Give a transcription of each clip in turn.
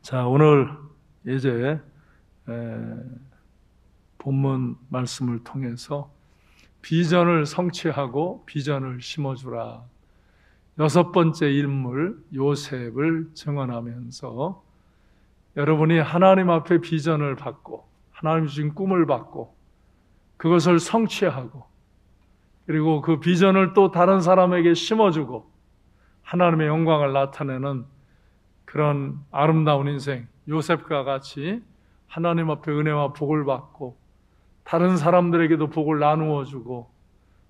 자, 오늘 이제 본문 말씀을 통해서 비전을 성취하고 비전을 심어주라. 6번째 인물 요셉을 증언하면서 여러분이 하나님 앞에 비전을 받고 하나님 주신 꿈을 받고 그것을 성취하고 그리고 그 비전을 또 다른 사람에게 심어주고 하나님의 영광을 나타내는 그런 아름다운 인생, 요셉과 같이 하나님 앞에 은혜와 복을 받고 다른 사람들에게도 복을 나누어 주고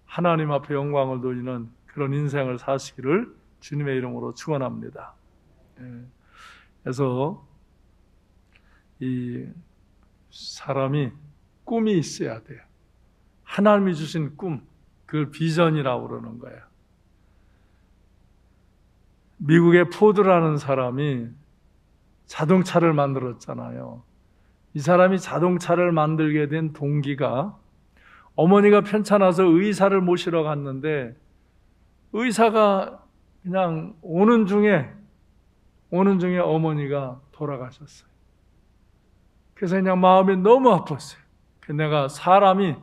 하나님 앞에 영광을 돌리는 그런 인생을 사시기를 주님의 이름으로 축원합니다. 그래서 이 사람이 꿈이 있어야 돼요. 하나님이 주신 꿈, 그걸 비전이라고 그러는 거예요. 미국의 포드라는 사람이 자동차를 만들었잖아요. 이 사람이 자동차를 만들게 된 동기가 어머니가 편찮아서 의사를 모시러 갔는데 의사가 그냥 오는 중에 어머니가 돌아가셨어요. 그래서 그냥 마음이 너무 아팠어요. 내가 사람이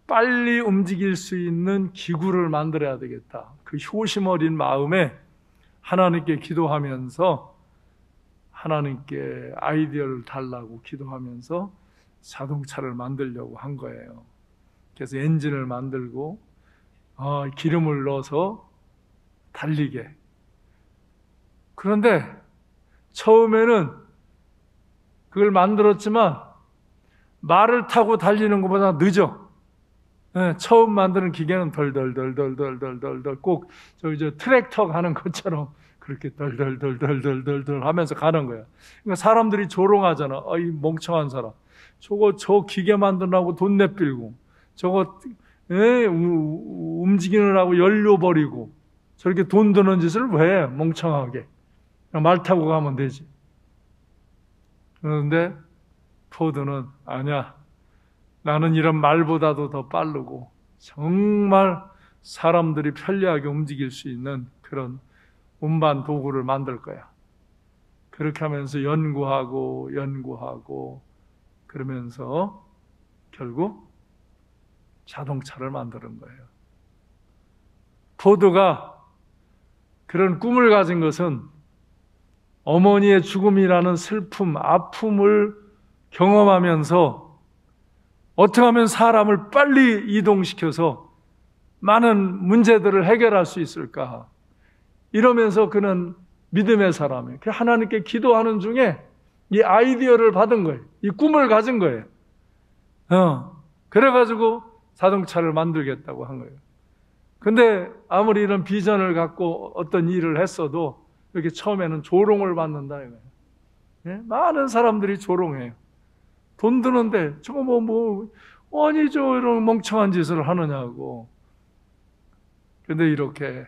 빨리 움직일 수 있는 기구를 만들어야 되겠다. 그 효심 어린 마음에 하나님께 기도하면서 하나님께 아이디어를 달라고 기도하면서 자동차를 만들려고 한 거예요. 그래서 엔진을 만들고 기름을 넣어서 달리게. 그런데 처음에는 그걸 만들었지만 말을 타고 달리는 것보다 늦어. 처음 만드는 기계는 덜덜덜덜덜덜덜덜 꼭 저 트랙터 가는 것처럼 그렇게 덜덜덜덜덜덜 하면서 가는 거야. 그러니까 사람들이 조롱하잖아. 이 멍청한 사람. 저 기계 만드느라고 돈 내빌고 저거 움직이느라고 연료 버리고 저렇게 돈 드는 짓을 왜 해? 멍청하게. 그냥 말 타고 가면 되지. 그런데 포드는 아니야. 나는 이런 말보다도 더 빠르고 정말 사람들이 편리하게 움직일 수 있는 그런 운반 도구를 만들 거야. 그렇게 하면서 연구하고 그러면서 결국 자동차를 만드는 거예요. 포드가 그런 꿈을 가진 것은 어머니의 죽음이라는 슬픔, 아픔을 경험하면서 어떻게 하면 사람을 빨리 이동시켜서 많은 문제들을 해결할 수 있을까? 이러면서 그는 믿음의 사람이에요. 하나님께 기도하는 중에 이 아이디어를 받은 거예요. 이 꿈을 가진 거예요. 그래가지고 자동차를 만들겠다고 한 거예요. 근데 아무리 이런 비전을 갖고 어떤 일을 했어도 이렇게 처음에는 조롱을 받는다 이거예요. 많은 사람들이 조롱해요. 돈 드는데 저거 아니 저 이런 멍청한 짓을 하느냐고. 근데 이렇게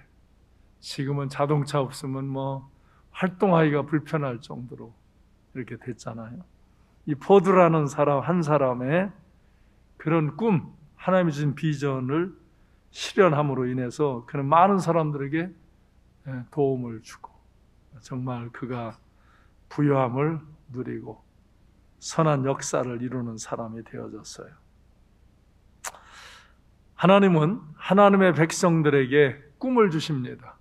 지금은 자동차 없으면 활동하기가 불편할 정도로 이렇게 됐잖아요. 이 포드라는 사람 한 사람의 그런 꿈, 하나님이 주신 비전을 실현함으로 인해서 그는 많은 사람들에게 도움을 주고 정말 그가 부유함을 누리고 선한 역사를 이루는 사람이 되어졌어요. 하나님은 하나님의 백성들에게 꿈을 주십니다.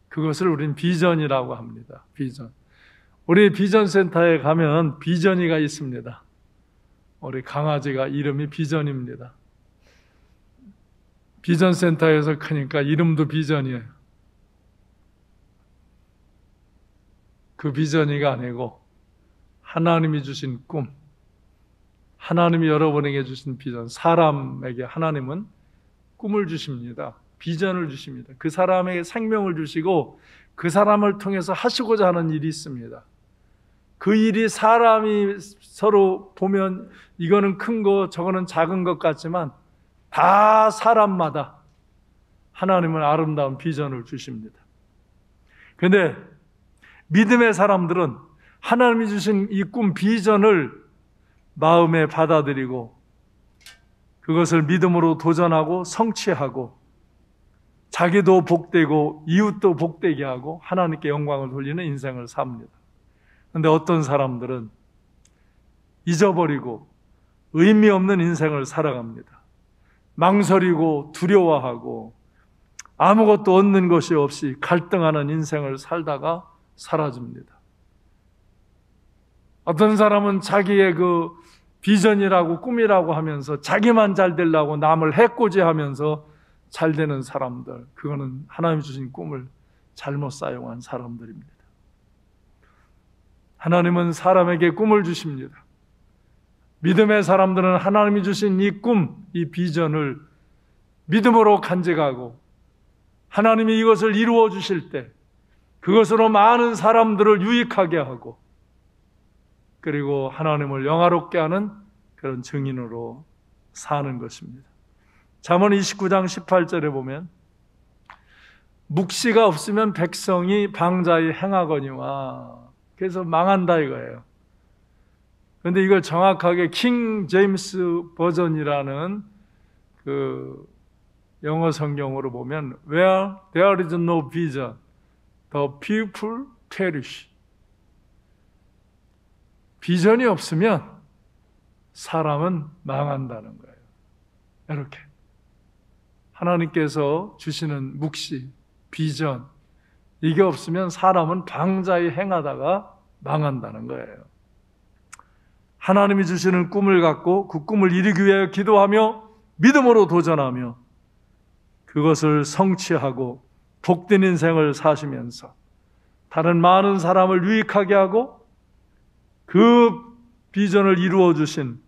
그것을 우린 비전이라고 합니다. 비전. 우리 비전센터에 가면 비전이가 있습니다. 우리 강아지가 이름이 비전입니다. 비전센터에서 크니까 이름도 비전이에요. 그 비전이가 아니고 하나님이 주신 꿈, 하나님이 여러분에게 주신 비전, 사람에게 하나님은 꿈을 주십니다. 비전을 주십니다. 그 사람에게 생명을 주시고 그 사람을 통해서 하시고자 하는 일이 있습니다. 그 일이 사람이 서로 보면 이거는 큰 거, 저거는 작은 것 같지만 다 사람마다 하나님은 아름다운 비전을 주십니다. 그런데 믿음의 사람들은 하나님이 주신 이 꿈 비전을 마음에 받아들이고 그것을 믿음으로 도전하고 성취하고 자기도 복되고 이웃도 복되게 하고 하나님께 영광을 돌리는 인생을 삽니다. 근데 어떤 사람들은 잊어버리고 의미 없는 인생을 살아갑니다. 망설이고 두려워하고 아무것도 얻는 것이 없이 갈등하는 인생을 살다가 사라집니다. 어떤 사람은 자기의 그 비전이라고 꿈이라고 하면서 자기만 잘 되려고 남을 해코지하면서 잘 되는 사람들, 그거는 하나님이 주신 꿈을 잘못 사용한 사람들입니다. 하나님은 사람에게 꿈을 주십니다. 믿음의 사람들은 하나님이 주신 이 꿈, 이 비전을 믿음으로 간직하고 하나님이 이것을 이루어 주실 때 그것으로 많은 사람들을 유익하게 하고 그리고 하나님을 영화롭게 하는 그런 증인으로 사는 것입니다. 잠언 29장 18절에 보면 묵시가 없으면 백성이 방자히 행하거니와, 그래서 망한다 이거예요. 그런데 이걸 정확하게 킹 제임스 버전이라는 그 영어 성경으로 보면 Where there is no vision, the people perish. 비전이 없으면 사람은 망한다는 거예요. 이렇게 하나님께서 주시는 묵시, 비전, 이게 없으면 사람은 방자히 행하다가 망한다는 거예요. 하나님이 주시는 꿈을 갖고 그 꿈을 이루기 위해 기도하며 믿음으로 도전하며 그것을 성취하고 복된 인생을 사시면서 다른 많은 사람을 유익하게 하고 그 비전을 이루어 주신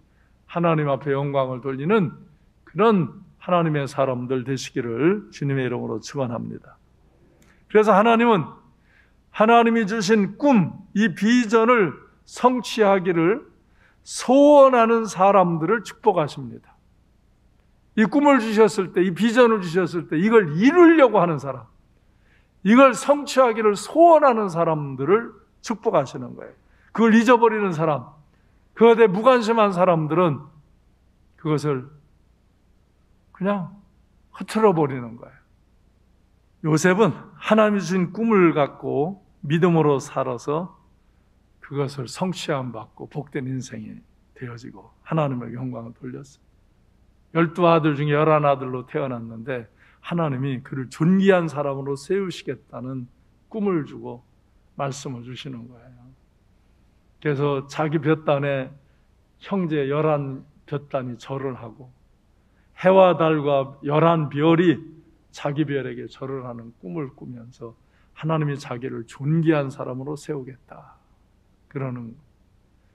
하나님 앞에 영광을 돌리는 그런 하나님의 사람들 되시기를 주님의 이름으로 축원합니다. 그래서 하나님은 하나님이 주신 꿈, 이 비전을 성취하기를 소원하는 사람들을 축복하십니다. 이 꿈을 주셨을 때, 이 비전을 주셨을 때 이걸 이루려고 하는 사람, 이걸 성취하기를 소원하는 사람들을 축복하시는 거예요. 그걸 잊어버리는 사람, 그것에 무관심한 사람들은 그것을 그냥 흐트러 버리는 거예요. 요셉은 하나님이 주신 꿈을 갖고 믿음으로 살아서 그것을 성취함 받고 복된 인생이 되어지고 하나님의 영광을 돌렸어요. 12아들 중에 11아들로 태어났는데 하나님이 그를 존귀한 사람으로 세우시겠다는 꿈을 주고 말씀을 주시는 거예요. 그래서 자기 볕단에 형제 11볕단이 절을 하고 해와 달과 11별이 자기 별에게 절을 하는 꿈을 꾸면서 하나님이 자기를 존귀한 사람으로 세우겠다, 그러는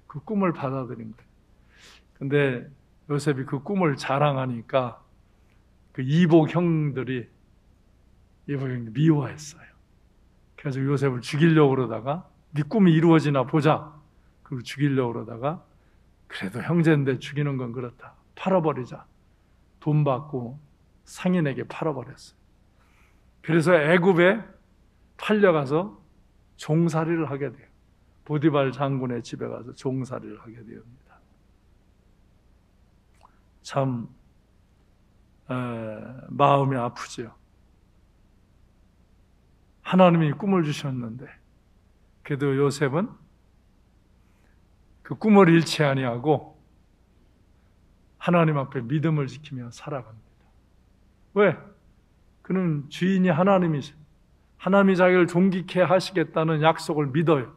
그 꿈을 받아들인 거예요. 근데 요셉이 그 꿈을 자랑하니까 그 이복 형들이 미워했어요. 그래서 요셉을 죽이려고 그러다가 네 꿈이 이루어지나 보자, 그리고 죽이려고 그러다가 그래도 형제인데 죽이는 건 그렇다, 팔아버리자, 돈 받고 상인에게 팔아버렸어요. 그래서 애굽에 팔려가서 종살이를 하게 돼요. 보디발 장군의 집에 가서 종살이를 하게 됩니다. 참 마음이 아프죠. 하나님이 꿈을 주셨는데 그래도 요셉은 그 꿈을 잃지 아니하고 하나님 앞에 믿음을 지키며 살아갑니다. 왜? 그는 주인이 하나님이세요. 하나님이 자기를 존귀케 하시겠다는 약속을 믿어요.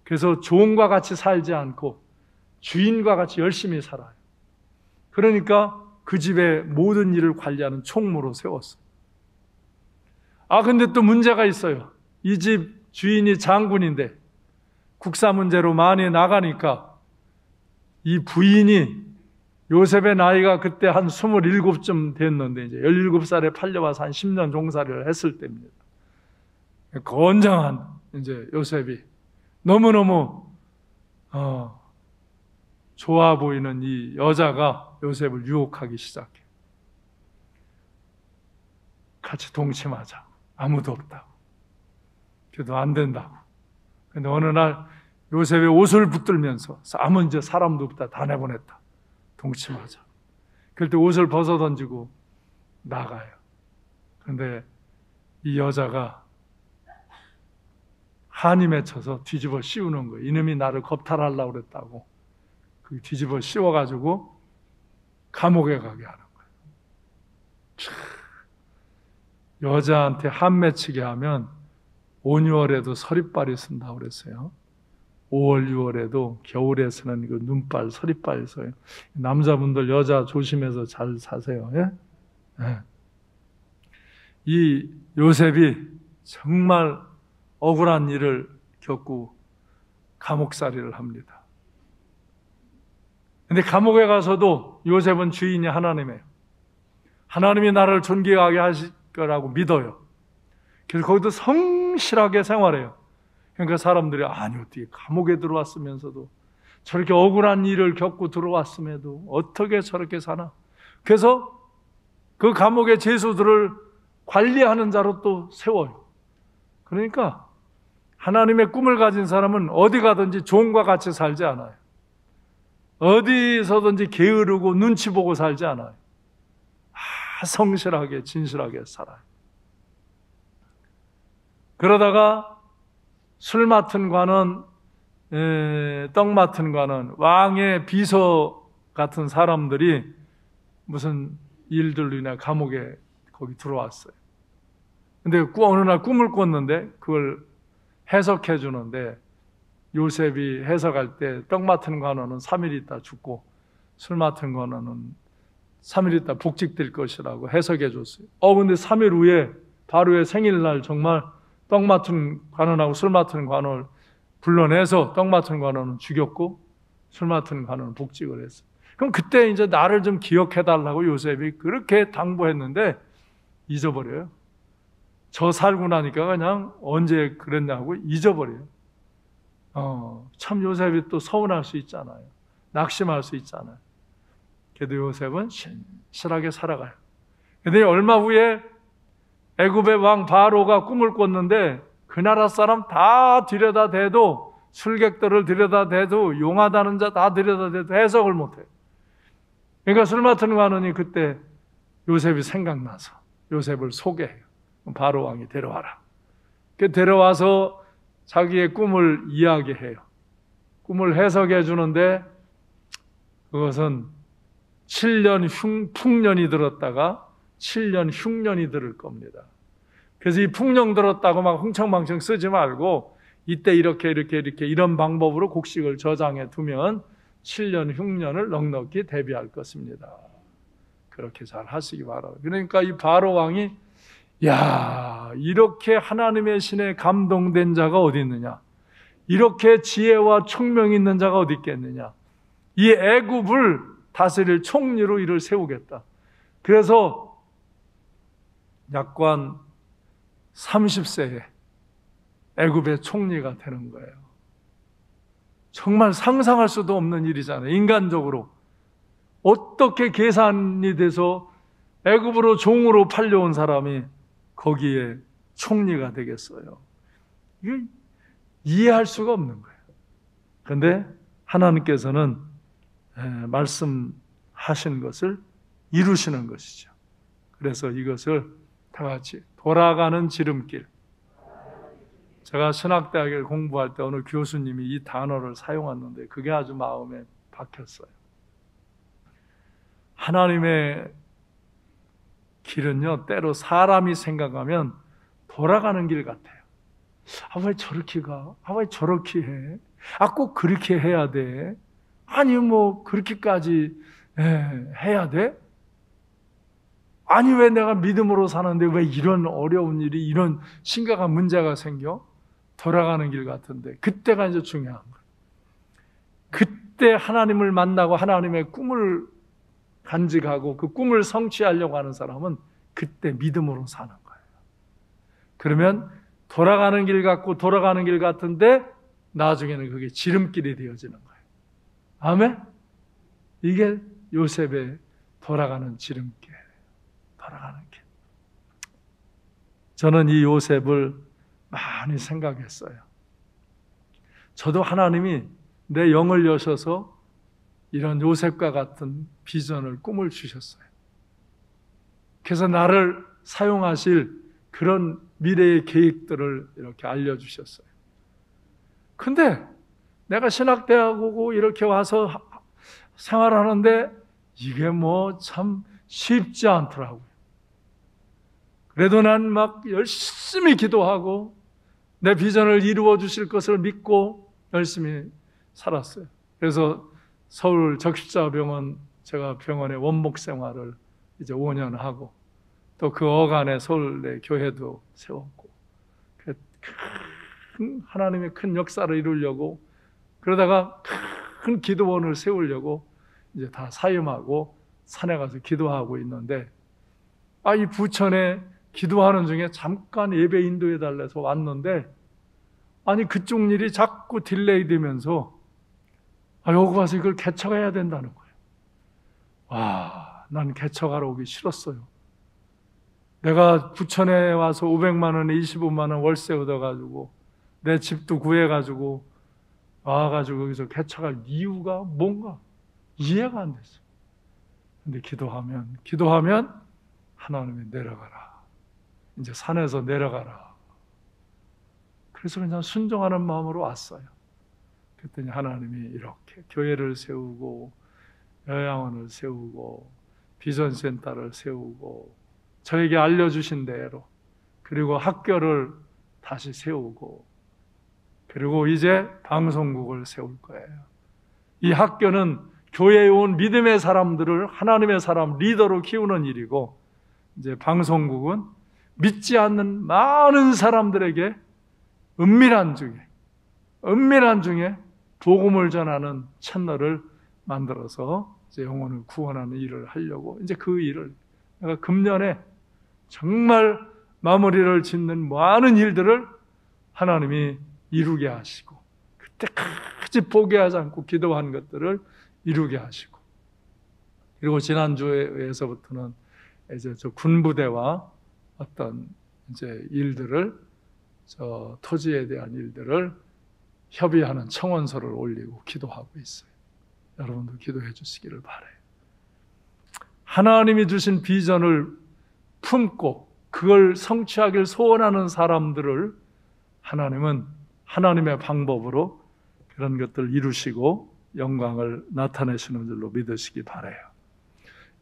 그래서 종과 같이 살지 않고 주인과 같이 열심히 살아요. 그러니까 그 집의 모든 일을 관리하는 총무로 세웠어요. 근데 또 문제가 있어요. 이 집 주인이 장군인데 국사 문제로 많이 나가니까 이 부인이, 요셉의 나이가 그때 한 27쯤 됐는데 이제 17살에 팔려와서 한 10년 종살이를 했을 때입니다. 건장한 이제 요셉이 너무너무 좋아 보이는 이 여자가 요셉을 유혹하기 시작해요. 같이 동침하자. 아무도 없다고. 그래도 안 된다고. 근데 어느 날 요셉의 옷을 붙들면서 아무 이제 사람도 없다, 다 내보냈다, 동침하자. 그럴 때 옷을 벗어 던지고 나가요. 그런데 이 여자가 한이 맺혀서 뒤집어 씌우는 거예요. 이놈이 나를 겁탈하려고 그랬다고. 그 뒤집어 씌워가지고 감옥에 가게 하는 거예요. 여자한테 한 맺히게 하면 5, 6월에도 서리빨이 쓴다고 그랬어요. 5월, 6월에도 겨울에서는 그 눈빨, 서리빨 써요. 남자분들 여자 조심해서 잘 사세요. 예? 예. 이 요셉이 정말 억울한 일을 겪고 감옥살이를 합니다. 근데 감옥에 가서도 요셉은 주인이 하나님이에요. 하나님이 나를 존귀하게 하실 거라고 믿어요. 그래서 거기도 성실하게 생활해요. 그러니까 사람들이 아니 어떻게 감옥에 들어왔으면서도 저렇게 억울한 일을 겪고 들어왔음에도 어떻게 저렇게 사나. 그래서 그 감옥의 죄수들을 관리하는 자로 또 세워요. 그러니까 하나님의 꿈을 가진 사람은 어디 가든지 종과 같이 살지 않아요. 어디서든지 게으르고 눈치 보고 살지 않아요. 성실하게 진실하게 살아요. 그러다가 술 맡은 관원, 떡 맡은 관원, 왕의 비서 같은 사람들이 무슨 일들로 인해 감옥에 거기 들어왔어요. 근데 어느 날 꿈을 꿨는데 그걸 해석해 주는데 요셉이 해석할 때 떡 맡은 관원은 3일 있다 죽고 술 맡은 관원은 3일 있다 복직될 것이라고 해석해 줬어요. 근데 3일 후에 바로의 생일날 정말 떡 맡은 관원하고 술 맡은 관원을 불러내서 떡 맡은 관원은 죽였고 술 맡은 관원은 복직을 했어요. 그럼 그때 이제 나를 좀 기억해 달라고 요셉이 그렇게 당부했는데 잊어버려요. 저 살고 나니까 그냥 언제 그랬냐고 잊어버려요. 참 요셉이 또 서운할 수 있잖아요. 낙심할 수 있잖아요. 그래도 요셉은 신실하게 살아가요. 근데 얼마 후에 애굽의 왕 바로가 꿈을 꿨는데 그 나라 사람 다 들여다대도 술객들을 들여다대도 용하다는 자 다 들여다대도 해석을 못해요. 그러니까 술 맡은 관원이 그때 요셉이 생각나서 요셉을 소개해요. 바로 왕이 데려와라. 그 데려와서 자기의 꿈을 이야기해요. 꿈을 해석해 주는데 그것은 7년 풍년이 들었다가 7년 흉년이 들을 겁니다. 그래서 이 풍년 들었다고 막 흥청망청 쓰지 말고 이때 이렇게 이런 방법으로 곡식을 저장해 두면 7년 흉년을 넉넉히 대비할 것입니다. 그렇게 잘 하시기 바라요. 그러니까 이 바로 왕이 이렇게 하나님의 신에 감동된 자가 어디 있느냐? 이렇게 지혜와 총명이 있는 자가 어디 있겠느냐? 이 애굽을 다스릴 총리로 이를 세우겠다. 그래서 약관 30세에 애굽의 총리가 되는 거예요. 정말 상상할 수도 없는 일이잖아요. 인간적으로 어떻게 계산이 돼서 애굽으로 종으로 팔려온 사람이 거기에 총리가 되겠어요. 이게 이해할 수가 없는 거예요. 그런데 하나님께서는 말씀하신 것을 이루시는 것이죠. 그래서 이것을 다 같이 돌아가는 지름길. 제가 신학대학을 공부할 때 어느 교수님이 이 단어를 사용했는데 그게 아주 마음에 박혔어요. 하나님의 길은요, 때로 사람이 생각하면 돌아가는 길 같아요. 왜 저렇게 가? 왜 저렇게 해? 꼭 그렇게 해야 돼? 아니, 그렇게까지 해야 돼? 아니, 왜 내가 믿음으로 사는데 왜 이런 어려운 일이, 이런 심각한 문제가 생겨? 돌아가는 길 같은데, 그때가 이제 중요한 거예요. 그때 하나님을 만나고 하나님의 꿈을 간직하고 그 꿈을 성취하려고 하는 사람은 그때 믿음으로 사는 거예요. 그러면 돌아가는 길 같고 돌아가는 길 같은데 나중에는 그게 지름길이 되어지는 거예요. 아멘? 이게 요셉의 돌아가는 지름길, 돌아가는 길. 저는 이 요셉을 많이 생각했어요. 저도 하나님이 내 영을 여셔서 이런 요셉과 같은 비전을, 꿈을 주셨어요. 그래서 나를 사용하실 그런 미래의 계획들을 이렇게 알려주셨어요. 근데 내가 신학대학 오고 이렇게 와서 생활하는데 이게 뭐 참 쉽지 않더라고요. 그래도 난 막 열심히 기도하고 내 비전을 이루어 주실 것을 믿고 열심히 살았어요. 그래서 서울 적십자병원, 제가 병원의 원목 생활을 이제 5년 하고, 또 그 어간에 서울의 교회도 세웠고, 하나님의 큰 역사를 이루려고, 그러다가 큰 기도원을 세우려고 이제 다 사임하고 산에 가서 기도하고 있는데, 이 부천에 기도하는 중에 잠깐 예배 인도해 달래서 왔는데, 그쪽 일이 자꾸 딜레이 되면서 여기 와서 이걸 개척해야 된다는 거예요. 난 개척하러 오기 싫었어요. 내가 부천에 와서 500만 원에 25만 원 월세 얻어가지고 내 집도 구해가지고 와가지고 여기서 개척할 이유가 뭔가 이해가 안 됐어요. 근데 기도하면 하나님이 내려가라. 이제 산에서 내려가라. 그래서 그냥 순종하는 마음으로 왔어요. 그랬더니 하나님이 이렇게 교회를 세우고 요양원을 세우고 비전센터를 세우고 저에게 알려주신 대로, 그리고 학교를 다시 세우고, 그리고 이제 방송국을 세울 거예요. 이 학교는 교회에 온 믿음의 사람들을 하나님의 사람 리더로 키우는 일이고, 이제 방송국은 믿지 않는 많은 사람들에게 은밀한 중에 복음을 전하는 채널을 만들어서 이제 영혼을 구원하는 일을 하려고, 이제 그 일을 내가 금년에 정말 마무리를 짓는 많은 일들을 하나님이 이루게 하시고, 그때까지 포기하지 않고 기도한 것들을 이루게 하시고, 그리고 지난주에서부터는 이제 저 군부대와 어떤 이제 일들을, 저 토지에 대한 일들을 협의하는 청원서를 올리고 기도하고 있어요. 여러분도 기도해 주시기를 바라요. 하나님이 주신 비전을 품고 그걸 성취하길 소원하는 사람들을 하나님은 하나님의 방법으로 그런 것들을 이루시고 영광을 나타내시는 줄로 믿으시기 바라요.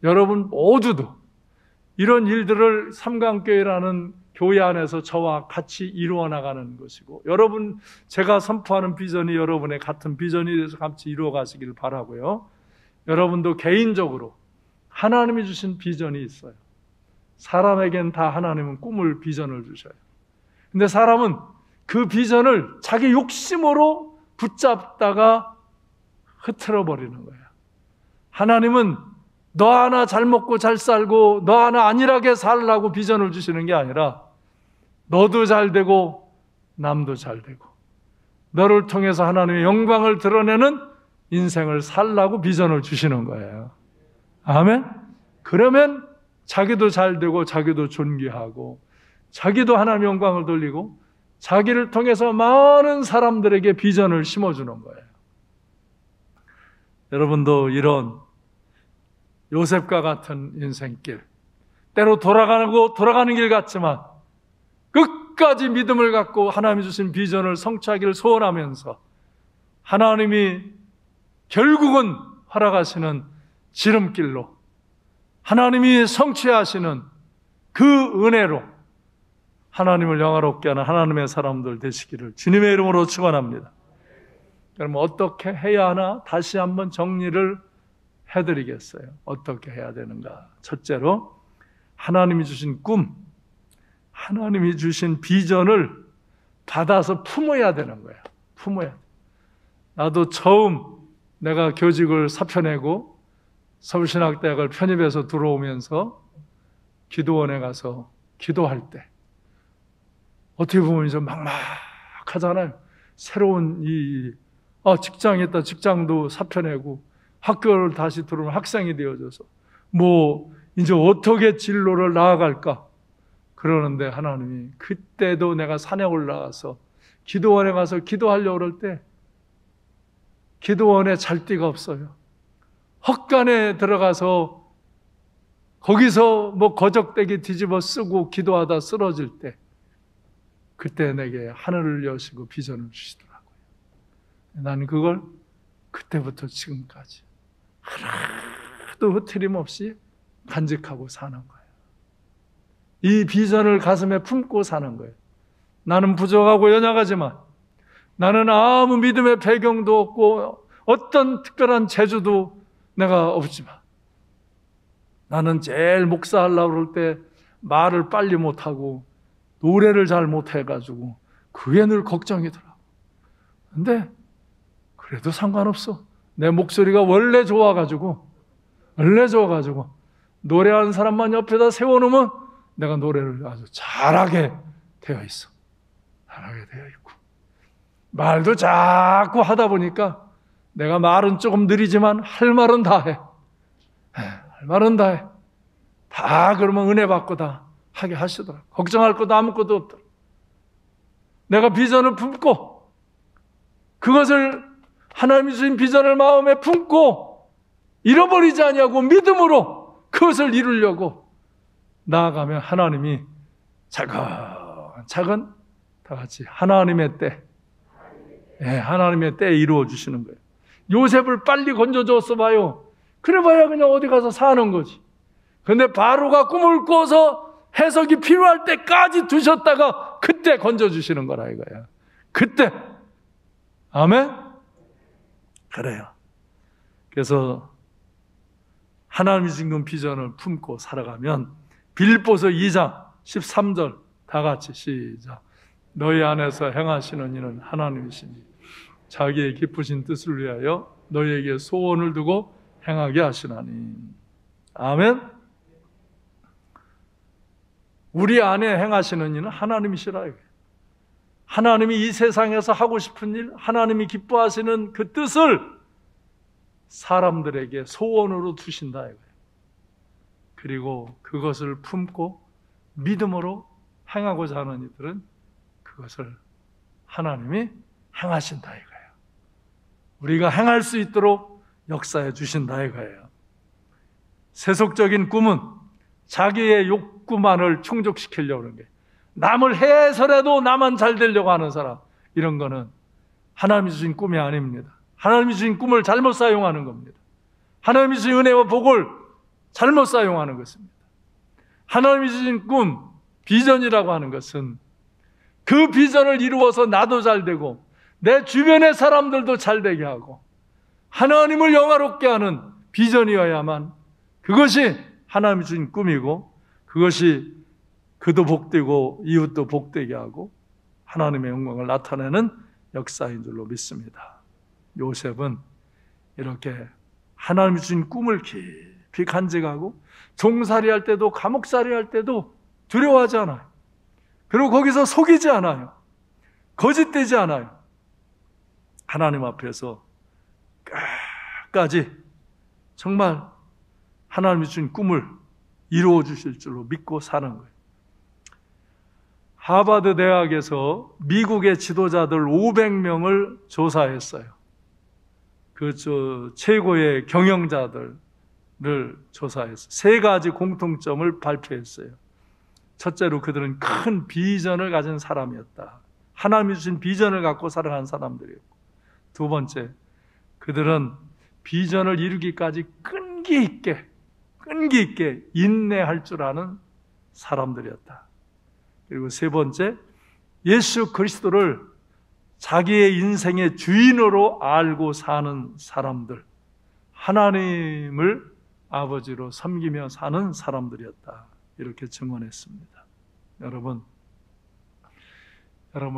여러분 모두도 이런 일들을 삼강교회라는 교회 안에서 저와 같이 이루어 나가는 것이고, 여러분, 제가 선포하는 비전이 여러분의 같은 비전이 돼서 같이 이루어 가시길 바라고요. 여러분도 개인적으로 하나님이 주신 비전이 있어요. 사람에겐 다 하나님은 꿈을, 비전을 주셔요. 근데 사람은 그 비전을 자기 욕심으로 붙잡다가 흐트러 버리는 거예요. 하나님은 너 하나 잘 먹고 잘 살고 너 하나 안일하게 살라고 비전을 주시는 게 아니라, 너도 잘 되고 남도 잘 되고 너를 통해서 하나님의 영광을 드러내는 인생을 살라고 비전을 주시는 거예요. 아멘? 그러면 자기도 잘 되고 자기도 존귀하고 자기도 하나님의 영광을 돌리고 자기를 통해서 많은 사람들에게 비전을 심어주는 거예요. 여러분도 이런 요셉과 같은 인생길, 때로 돌아가는 길 같지만 끝까지 믿음을 갖고 하나님이 주신 비전을 성취하기를 소원하면서 하나님이 결국은 허락하시는 지름길로, 하나님이 성취하시는 그 은혜로 하나님을 영화롭게 하는 하나님의 사람들 되시기를 주님의 이름으로 축원합니다. 그럼 어떻게 해야 하나 다시 한번 정리를 해드리겠어요. 어떻게 해야 되는가? 첫째로 하나님이 주신 꿈, 하나님이 주신 비전을 받아서 품어야 되는 거예요. 품어야 돼. 나도 처음 내가 교직을 사표내고 서울신학대학을 편입해서 들어오면서 기도원에 가서 기도할 때 어떻게 보면 좀 막막하잖아요. 새로운 직장에 있다 직장도 사표내고 학교를 다시 들어오면 학생이 되어져서 이제 어떻게 진로를 나아갈까 그러는데, 하나님이 그때도 내가 산에 올라가서 기도원에 가서 기도하려고 그럴 때 기도원에 잘 데가 없어요. 헛간에 들어가서 거기서 거적대기 뒤집어 쓰고 기도하다 쓰러질 때, 그때 내게 하늘을 여시고 비전을 주시더라고요. 나는 그걸 그때부터 지금까지 하나도 틀림없이 간직하고 사는 거예요. 이 비전을 가슴에 품고 사는 거예요. 나는 부족하고 연약하지만, 나는 아무 믿음의 배경도 없고 어떤 특별한 재주도 내가 없지만, 나는 제일 목사하려고 그럴 때 말을 빨리 못하고 노래를 잘 못해가지고 그게 늘 걱정이더라고. 근데 그래도 상관없어. 내 목소리가 원래 좋아가지고 노래하는 사람만 옆에다 세워놓으면 내가 노래를 아주 잘하게 되어 있어. 잘하게 되어 있고, 말도 자꾸 하다 보니까 내가 말은 조금 느리지만 할 말은 다 해. 할 말은 다 해. 다 그러면 은혜 받고 다 하게 하시더라고. 걱정할 것도 아무것도 없더라고. 내가 비전을 품고, 그것을 하나님이 주신 비전을 마음에 품고 잃어버리지 아니하고 믿음으로 그것을 이루려고 나아가면 하나님이 차근차근 다 같이 하나님의 때, 하나님의 때에 이루어 주시는 거예요. 요셉을 빨리 건져줬어 봐요. 그래 봐야 그냥 어디 가서 사는 거지. 근데 바로가 꿈을 꿔서 해석이 필요할 때까지 두셨다가 그때 건져주시는 거라 이거야. 그때. 아멘? 그래요. 그래서 하나님이 주신 비전을 품고 살아가면, 빌립보서 2장 13절 다 같이 시작. 너희 안에서 행하시는 이는 하나님이시니 자기의 기쁘신 뜻을 위하여 너희에게 소원을 두고 행하게 하시나니. 아멘. 우리 안에 행하시는 이는 하나님이시라. 하나님이 이 세상에서 하고 싶은 일, 하나님이 기뻐하시는 그 뜻을 사람들에게 소원으로 두신다 이거예요. 그리고 그것을 품고 믿음으로 행하고자 하는 이들은 그것을 하나님이 행하신다 이거예요. 우리가 행할 수 있도록 역사해 주신다 이거예요. 세속적인 꿈은 자기의 욕구만을 충족시키려고 하는 게, 남을 해서라도 나만 잘 되려고 하는 사람, 이런 거는 하나님이 주신 꿈이 아닙니다. 하나님이 주신 꿈을 잘못 사용하는 겁니다. 하나님이 주신 은혜와 복을 잘못 사용하는 것입니다. 하나님이 주신 꿈, 비전이라고 하는 것은 그 비전을 이루어서 나도 잘 되고 내 주변의 사람들도 잘 되게 하고 하나님을 영화롭게 하는 비전이어야만 그것이 하나님이 주신 꿈이고, 그것이 그도 복되고 이웃도 복되게 하고 하나님의 영광을 나타내는 역사인 줄로 믿습니다. 요셉은 이렇게 하나님이 주신 꿈을 깊이 간직하고 종살이 할 때도 감옥살이 할 때도 두려워하지 않아요. 그리고 거기서 속이지 않아요. 거짓되지 않아요. 하나님 앞에서 끝까지 정말 하나님이 주신 꿈을 이루어 주실 줄로 믿고 사는 거예요. 하버드 대학에서 미국의 지도자들 500명을 조사했어요. 최고의 경영자들을 조사해서 3가지 공통점을 발표했어요. 첫째로 그들은 큰 비전을 가진 사람이었다. 하나님이 주신 비전을 갖고 살아가는 사람들이었고, 두 번째, 그들은 비전을 이루기까지 끈기 있게 인내할 줄 아는 사람들이었다. 그리고 세 번째, 예수 그리스도를 자기의 인생의 주인으로 알고 사는 사람들, 하나님을 아버지로 섬기며 사는 사람들이었다. 이렇게 증언했습니다. 여러분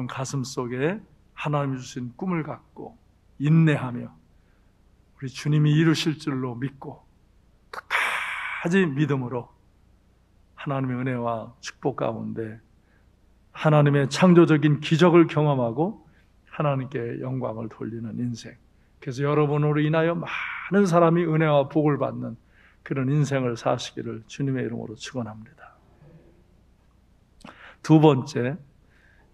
가슴 속에 하나님이 주신 꿈을 갖고 인내하며 우리 주님이 이루실 줄로 믿고 끝까지 믿음으로 하나님의 은혜와 축복 가운데 하나님의 창조적인 기적을 경험하고 하나님께 영광을 돌리는 인생, 그래서 여러분으로 인하여 많은 사람이 은혜와 복을 받는 그런 인생을 사시기를 주님의 이름으로 축원합니다. 두 번째,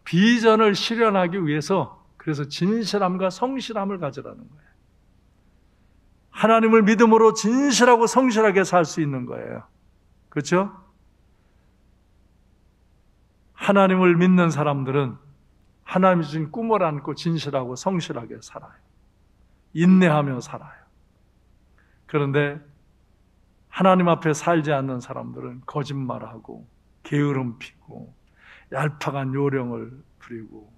비전을 실현하기 위해서 그래서 진실함과 성실함을 가지라는 거예요. 하나님을 믿음으로 진실하고 성실하게 살 수 있는 거예요. 그렇죠? 하나님을 믿는 사람들은 하나님이 주신 꿈을 안고 진실하고 성실하게 살아요. 인내하며 살아요. 그런데 하나님 앞에 살지 않는 사람들은 거짓말하고 게으름 피고 얄팍한 요령을 부리고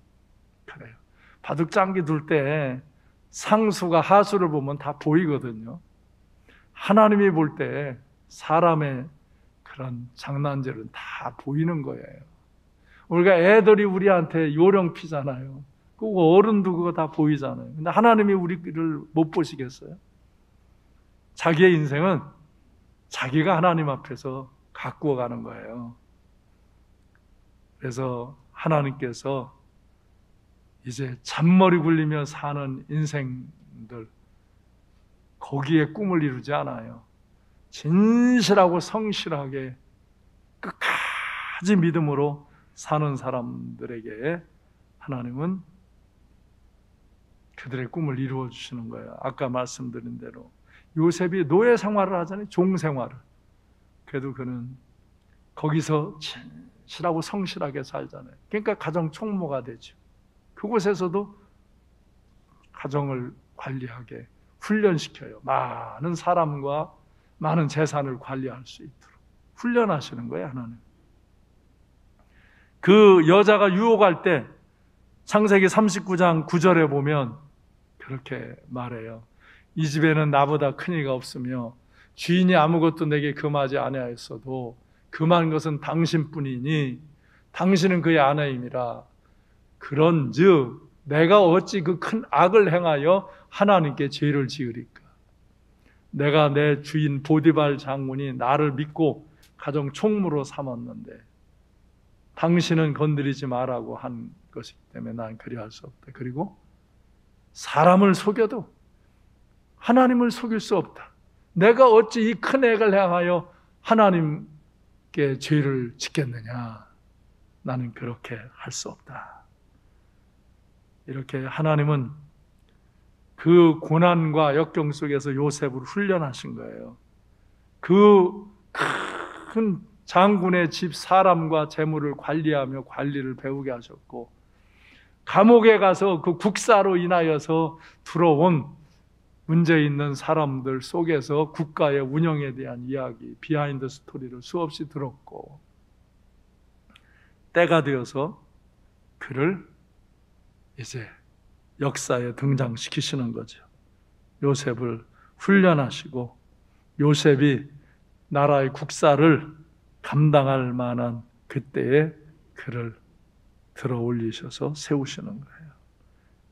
그래요. 바둑장기 둘 때 상수가 하수를 보면 다 보이거든요. 하나님이 볼 때 사람의 그런 장난질은 다 보이는 거예요. 우리가 애들이 우리한테 요령 피잖아요. 그거 어른도 그거 다 보이잖아요. 근데 하나님이 우리를 못 보시겠어요? 자기의 인생은 자기가 하나님 앞에서 가꾸어 가는 거예요. 그래서 하나님께서 이제 잔머리 굴리며 사는 인생들, 거기에 꿈을 이루지 않아요. 진실하고 성실하게 끝까지 믿음으로 사는 사람들에게 하나님은 그들의 꿈을 이루어 주시는 거예요. 아까 말씀드린 대로 요셉이 노예 생활을 하잖아요. 종 생활을. 그래도 그는 거기서 진실하고 성실하게 살잖아요. 그러니까 가정 총무가 되죠. 그곳에서도 가정을 관리하게 훈련시켜요. 많은 사람과 많은 재산을 관리할 수 있도록 훈련하시는 거예요, 하나님. 그 여자가 유혹할 때 창세기 39장 9절에 보면 그렇게 말해요. 이 집에는 나보다 큰 이가 없으며 주인이 아무것도 내게 금하지 아니하였어도 금한 것은 당신뿐이니 당신은 그의 아내임이라. 그런즉 내가 어찌 그 큰 악을 행하여 하나님께 죄를 지으리까. 내가 내 주인 보디발 장군이 나를 믿고 가정 총무로 삼았는데 당신은 건드리지 말라고 한 것이기 때문에 난 그리할 수 없다. 그리고 사람을 속여도 하나님을 속일 수 없다. 내가 어찌 이 큰 액을 행하여 하나님께 죄를 짓겠느냐. 나는 그렇게 할 수 없다. 이렇게 하나님은 그 고난과 역경 속에서 요셉을 훈련하신 거예요. 그 큰 장군의 집 사람과 재물을 관리하며 관리를 배우게 하셨고, 감옥에 가서 그 국사로 인하여서 들어온 문제 있는 사람들 속에서 국가의 운영에 대한 이야기, 비하인드 스토리를 수없이 들었고, 때가 되어서 그를 이제 역사에 등장시키시는 거죠. 요셉을 훈련하시고 요셉이 나라의 국사를 감당할 만한 그때에 그를 들어 올리셔서 세우시는 거예요.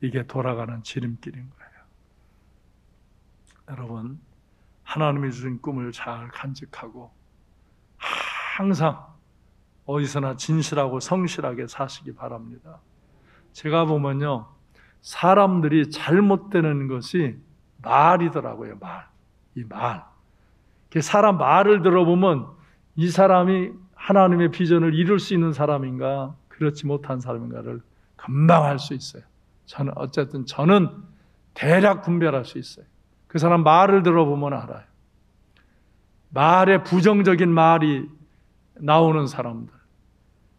이게 돌아가는 지름길인 거예요. 여러분, 하나님이 주신 꿈을 잘 간직하고 항상 어디서나 진실하고 성실하게 사시기 바랍니다. 제가 보면요, 사람들이 잘못되는 것이 말이더라고요. 이 말. 사람 말을 들어보면 이 사람이 하나님의 비전을 이룰 수 있는 사람인가, 그렇지 못한 사람인가를 금방 알 수 있어요. 저는 대략 분별할 수 있어요. 그 사람 말을 들어보면 알아요. 말에 부정적인 말이 나오는 사람들,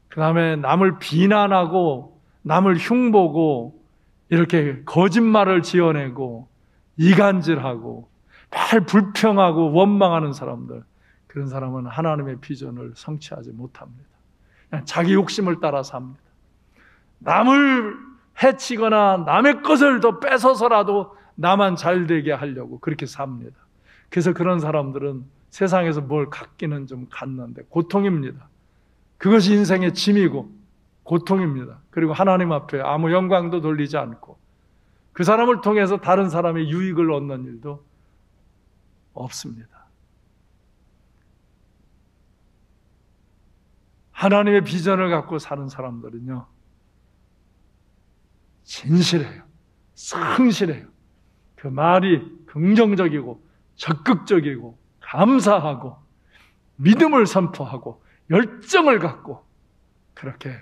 그 다음에 남을 비난하고 남을 흉보고 이렇게 거짓말을 지어내고 이간질하고 늘 불평하고 원망하는 사람들, 그런 사람은 하나님의 비전을 성취하지 못합니다. 그냥 자기 욕심을 따라 삽니다. 남을 해치거나 남의 것을 더 뺏어서라도 나만 잘 되게 하려고 그렇게 삽니다. 그래서 그런 사람들은 세상에서 뭘 갖기는 좀 갖는데 고통입니다. 그것이 인생의 짐이고 고통입니다. 그리고 하나님 앞에 아무 영광도 돌리지 않고 그 사람을 통해서 다른 사람의 유익을 얻는 일도 없습니다. 하나님의 비전을 갖고 사는 사람들은요, 진실해요. 성실해요. 그 말이 긍정적이고 적극적이고 감사하고 믿음을 선포하고 열정을 갖고 그렇게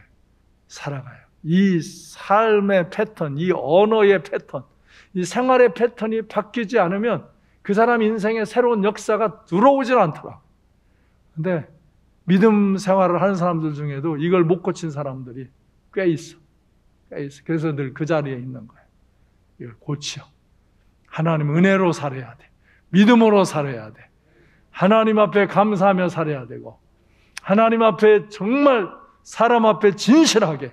살아가요. 이 삶의 패턴, 이 언어의 패턴, 이 생활의 패턴이 바뀌지 않으면 그 사람 인생에 새로운 역사가 들어오질 않더라. 근데 믿음 생활을 하는 사람들 중에도 이걸 못 고친 사람들이 꽤 있어. 그래서 늘 그 자리에 있는 거예요. 이걸 고쳐. 하나님 은혜로 살아야 돼. 믿음으로 살아야 돼. 하나님 앞에 감사하며 살아야 되고, 하나님 앞에 정말 사람 앞에 진실하게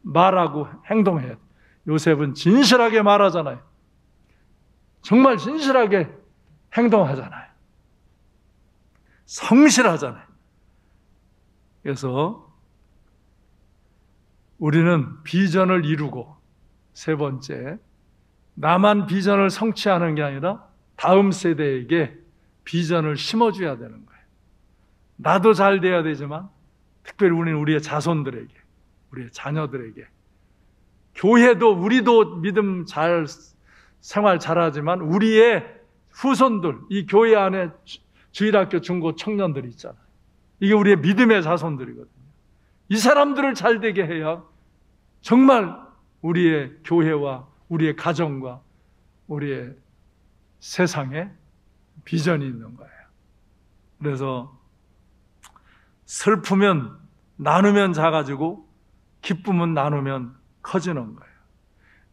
말하고 행동해야 돼. 요셉은 진실하게 말하잖아요. 정말 진실하게 행동하잖아요. 성실하잖아요. 그래서 우리는 비전을 이루고, 세 번째, 나만 비전을 성취하는 게 아니라 다음 세대에게 비전을 심어줘야 되는 거예요. 나도 잘 돼야 되지만 특별히 우리는 우리의 자손들에게, 우리의 자녀들에게, 교회도 우리도 믿음 잘 생활 잘하지만 우리의 후손들, 이 교회 안에 주일학교 중고 청년들이 있잖아요. 이게 우리의 믿음의 자손들이거든요. 이 사람들을 잘 되게 해야 정말 우리의 교회와 우리의 가정과 우리의 세상에 비전이 있는 거예요. 그래서 슬프면 나누면 작아지고 기쁨은 나누면 커지는 거예요.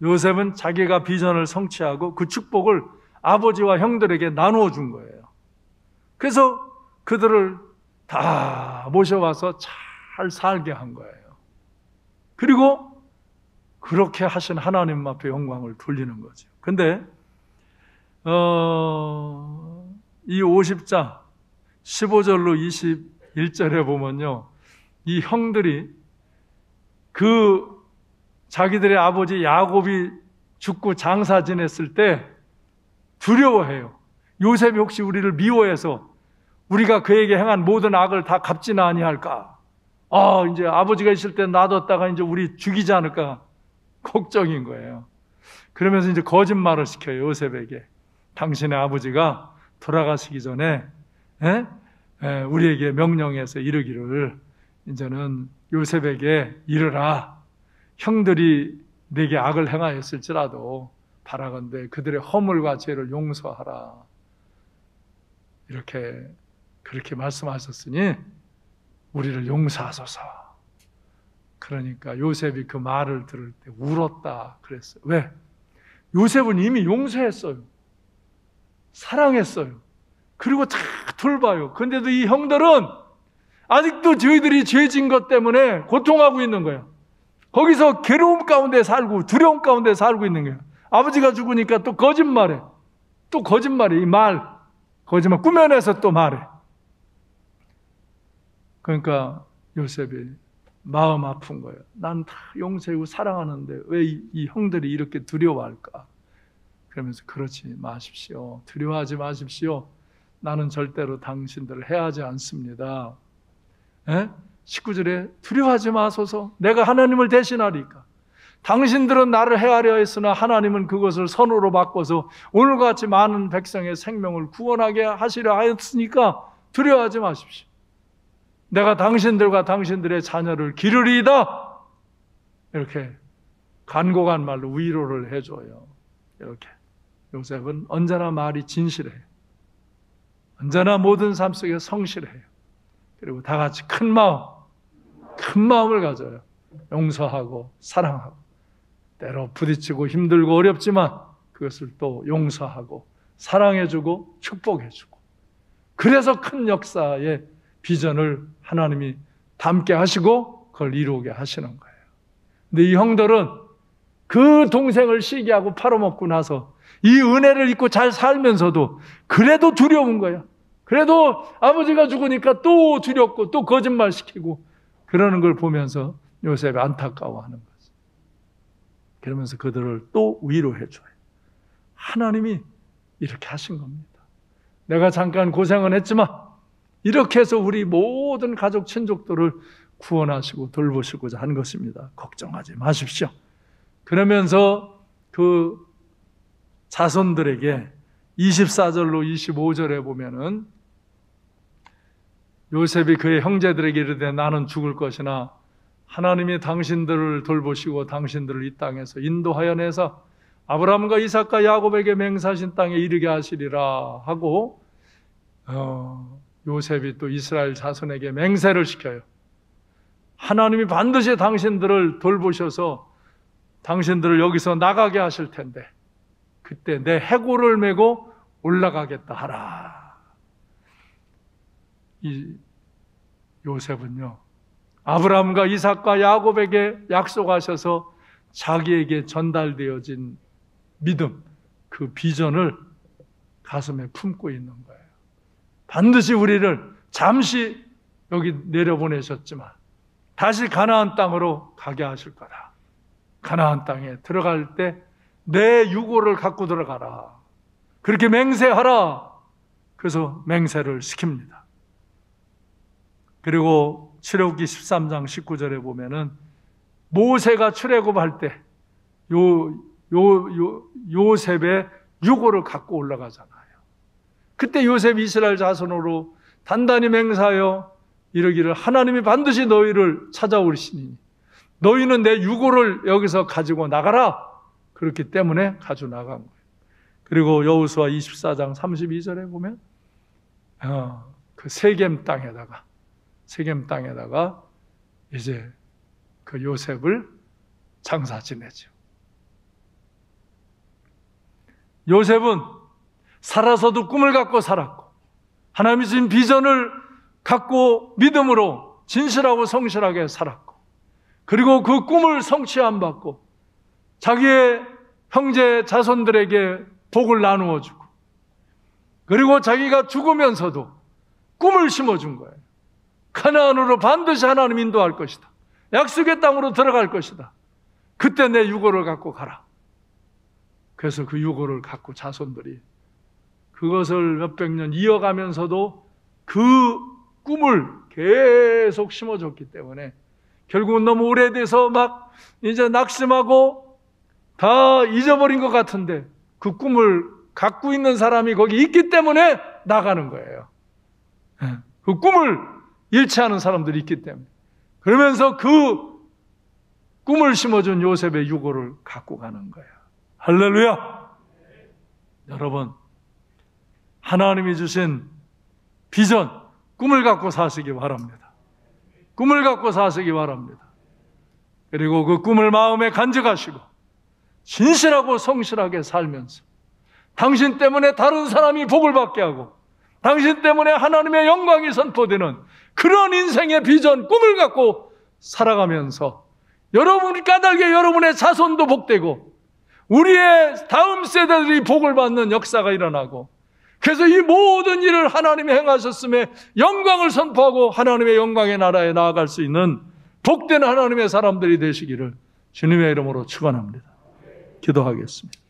요셉은 자기가 비전을 성취하고 그 축복을 아버지와 형들에게 나누어 준 거예요. 그래서 그들을 다 모셔와서 잘 살게 한 거예요. 그리고 그렇게 하신 하나님 앞에 영광을 돌리는 거죠. 근데 이 50장 15절로 21절에 보면요, 이 형들이 그 자기들의 아버지 야곱이 죽고 장사 지냈을 때 두려워해요. 요셉이 혹시 우리를 미워해서 우리가 그에게 행한 모든 악을 다 갚지는 아니할까? 이제 아버지가 있을 때 놔뒀다가 이제 우리 죽이지 않을까? 걱정인 거예요. 그러면서 이제 거짓말을 시켜요, 요셉에게. 당신의 아버지가 돌아가시기 전에 우리에게 명령해서 이르기를, 이제는 요셉에게 이르라. 형들이 내게 악을 행하였을지라도 바라건대 그들의 허물과 죄를 용서하라. 그렇게 말씀하셨으니 우리를 용서하소서. 그러니까 요셉이 그 말을 들을 때 울었다 그랬어요. 왜? 요셉은 이미 용서했어요. 사랑했어요. 그리고 다 돌봐요. 근데도 이 형들은 아직도 저희들이 죄진 것 때문에 고통하고 있는 거예요. 거기서 괴로움 가운데 살고 두려움 가운데 살고 있는 거예요. 아버지가 죽으니까 또 거짓말해. 또 거짓말해. 이 말, 거짓말 꾸며내서 또 말해. 그러니까 요셉이 마음 아픈 거예요. 난 다 용서하고 사랑하는데 왜 이 형들이 이렇게 두려워할까? 그러면서 그렇지 마십시오. 두려워하지 마십시오. 나는 절대로 당신들을 해하지 않습니다. 19절에 두려워하지 마소서. 내가 하나님을 대신하리까. 당신들은 나를 해하려 했으나 하나님은 그것을 선으로 바꿔서 오늘과 같이 많은 백성의 생명을 구원하게 하시려 하였으니까 두려워하지 마십시오. 내가 당신들과 당신들의 자녀를 기르리이다. 이렇게 간곡한 말로 위로를 해줘요. 이렇게 요셉은 언제나 말이 진실해요. 언제나 모든 삶 속에 성실해요. 그리고 다 같이 큰 마음을 가져요. 용서하고 사랑하고, 때로 부딪히고 힘들고 어렵지만 그것을 또 용서하고 사랑해주고 축복해주고, 그래서 큰 역사의 비전을 하나님이 담게 하시고 그걸 이루게 하시는 거예요. 근데 이 형들은 그 동생을 시기하고 팔아먹고 나서 이 은혜를 잊고 잘 살면서도 그래도 두려운 거야. 그래도 아버지가 죽으니까 또 두렵고 또 거짓말시키고 그러는 걸 보면서 요셉이 안타까워하는 거죠. 그러면서 그들을 또 위로해줘요. 하나님이 이렇게 하신 겁니다. 내가 잠깐 고생은 했지만 이렇게 해서 우리 모든 가족 친족들을 구원하시고 돌보시고자 한 것입니다. 걱정하지 마십시오. 그러면서 그 자손들에게 24절로 25절에 보면은 요셉이 그의 형제들에게 이르되 나는 죽을 것이나 하나님이 당신들을 돌보시고 당신들을 이 땅에서 인도하여 내서 아브라함과 이삭과 야곱에게 맹세하신 땅에 이르게 하시리라 하고 요셉이 또 이스라엘 자손에게 맹세를 시켜요. 하나님이 반드시 당신들을 돌보셔서 당신들을 여기서 나가게 하실 텐데 그때 내 해골을 메고 올라가겠다 하라. 이 요셉은요, 아브라함과 이삭과 야곱에게 약속하셔서 자기에게 전달되어진 믿음, 그 비전을 가슴에 품고 있는 거예요. 반드시 우리를 잠시 여기 내려보내셨지만 다시 가나안 땅으로 가게 하실 거다. 가나안 땅에 들어갈 때 내 유고를 갖고 들어가라. 그렇게 맹세하라. 그래서 맹세를 시킵니다. 그리고 출애굽기 13장 19절에 보면은 모세가 출애굽할 때 요셉의 유고를 갖고 올라가잖아요. 그때 요셉이 이스라엘 자손으로 단단히 맹세하여 이르기를 하나님이 반드시 너희를 찾아오시니 너희는 내 유고를 여기서 가지고 나가라. 그렇기 때문에 가지고 나간 거예요. 그리고 여호수아 24장 32절에 보면 그 세겜 땅에다가 이제 그 요셉을 장사 지내죠. 요셉은 살아서도 꿈을 갖고 살았고 하나님이 주신 비전을 갖고 믿음으로 진실하고 성실하게 살았고 그리고 그 꿈을 성취 안 받고 자기의 형제 자손들에게 복을 나누어 주고 그리고 자기가 죽으면서도 꿈을 심어준 거예요. 가나안으로 반드시 하나님 인도할 것이다. 약속의 땅으로 들어갈 것이다. 그때 내 유고를 갖고 가라. 그래서 그 유고를 갖고 자손들이 그것을 몇백 년 이어가면서도 그 꿈을 계속 심어줬기 때문에 결국은 너무 오래돼서 막 이제 낙심하고 다 잊어버린 것 같은데 그 꿈을 갖고 있는 사람이 거기 있기 때문에 나가는 거예요. 그 꿈을 잃지 않은 사람들이 있기 때문에. 그러면서 그 꿈을 심어준 요셉의 유고를 갖고 가는 거예요. 할렐루야! 여러분, 하나님이 주신 비전, 꿈을 갖고 사시기 바랍니다. 꿈을 갖고 사시기 바랍니다. 그리고 그 꿈을 마음에 간직하시고 진실하고 성실하게 살면서 당신 때문에 다른 사람이 복을 받게 하고 당신 때문에 하나님의 영광이 선포되는 그런 인생의 비전, 꿈을 갖고 살아가면서 여러분이 까닭에 여러분의 자손도 복되고 우리의 다음 세대들이 복을 받는 역사가 일어나고 그래서 이 모든 일을 하나님이 행하셨음에 영광을 선포하고 하나님의 영광의 나라에 나아갈 수 있는 복된 하나님의 사람들이 되시기를 주님의 이름으로 축원합니다. 기도하겠습니다.